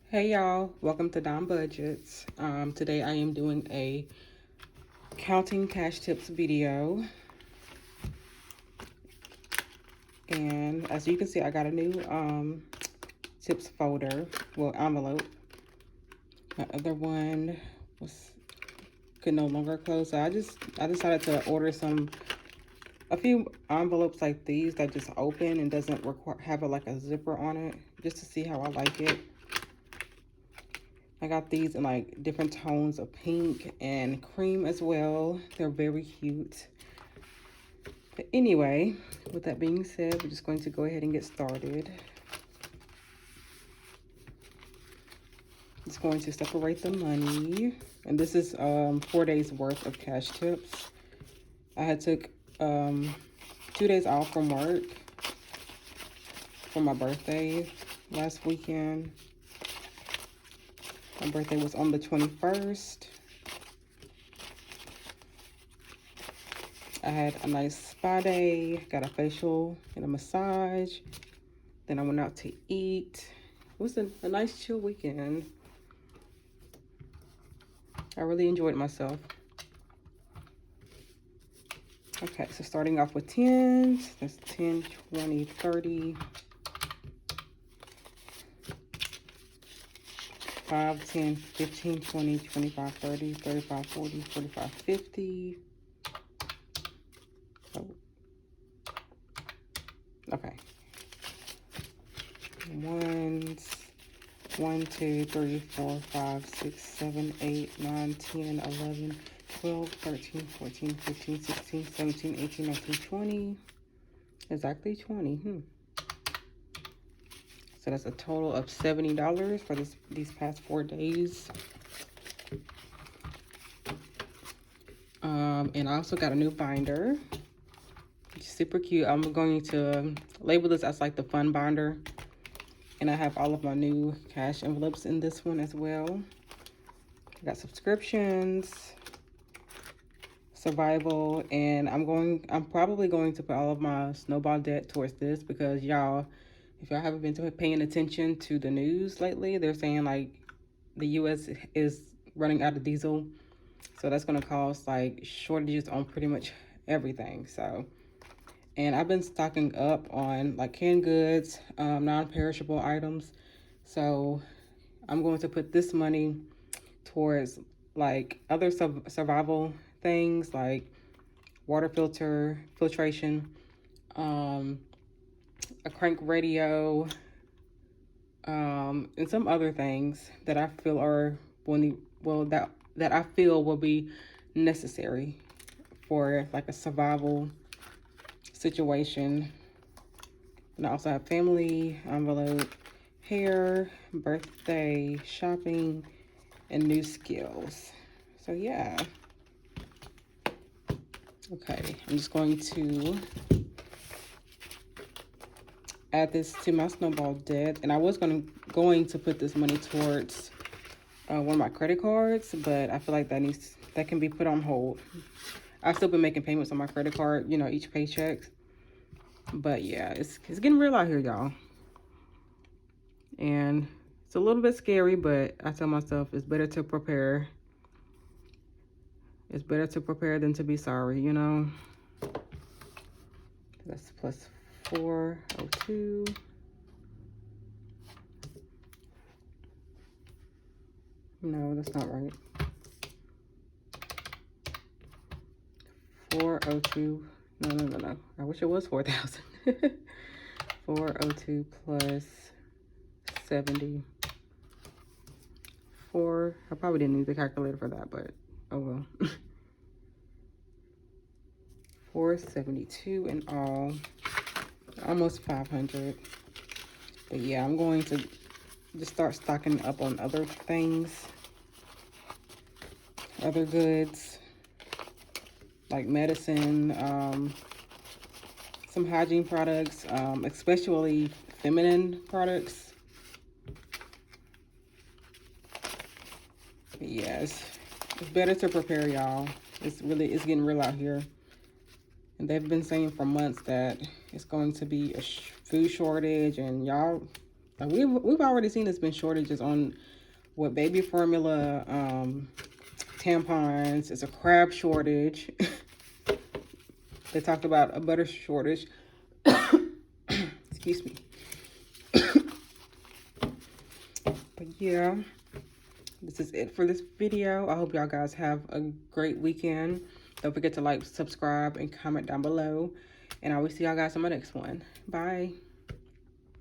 Hey y'all, welcome to Dom Budgets. Today I am doing a counting cash tips video. And as you can see, I got a new tips folder, well, envelope. My other one could no longer close. So I decided to order a few envelopes like these that just open and doesn't have like a zipper on it, just to see how I like it. I got these in like different tones of pink and cream as well. They're very cute. But anyway, with that being said, we're just going to go ahead and get started. Just going to separate the money. And this is 4 days worth of cash tips. I had took 2 days off from work for my birthday last weekend. My birthday was on the 21st. I had a nice spa day, got a facial and a massage. Then I went out to eat. It was a nice chill weekend. I really enjoyed myself. Okay, so starting off with 10s. That's 10, 20, 30. 5, 10, 15, 20, 25, 30, 35, 40, 45, 50. Oh. Okay. Ones. 1, 2, 3, 4, 5, 6, 7, 8, 9, 10, 11, 12, 13, 14, 15, 16, 17, 18, 19, 20. Exactly 20. So that's a total of $70 for these past 4 days. And I also got a new binder. It's super cute. I'm going to label this as like the fun binder. And I have all of my new cash envelopes in this one as well. I got subscriptions, survival, and I'm probably going to put all of my snowball debt towards this because y'all, if y'all haven't been paying attention to the news lately, they're saying like the US is running out of diesel. So that's going to cause like shortages on pretty much everything. So, and I've been stocking up on like canned goods, non-perishable items. So I'm going to put this money towards like other survival things like water filtration, a crank radio, and some other things that I feel are that I feel will be necessary for like a survival situation. And I also have family envelope, hair, birthday, shopping, and new skills. So yeah. Okay, I'm just going to add this to my snowball debt, and I was going to put this money towards one of my credit cards, but I feel like that can be put on hold. I've still been making payments on my credit card, each paycheck. But yeah, it's getting real out here, y'all. And it's a little bit scary, but I tell myself it's better to prepare. It's better to prepare than to be sorry, That's plus 402. No, that's not right. 402. No. I wish it was 4,000. 402 plus 70. I probably didn't need the calculator for that, but oh well. 472 in all. Almost 500. But yeah, I'm going to just start stocking up on other things. Other goods. Like medicine, some hygiene products, especially feminine products. But yeah, it's better to prepare, y'all. It's getting real out here. And they've been saying for months that it's going to be a food shortage, and y'all Like we've already seen there's been shortages on what baby formula, tampons. It's a crab shortage. They talked about a butter shortage. Excuse me. But yeah, this is it for this video. I hope y'all guys have a great weekend. Don't forget to like, subscribe, and comment down below. And I will see y'all guys on my next one. Bye.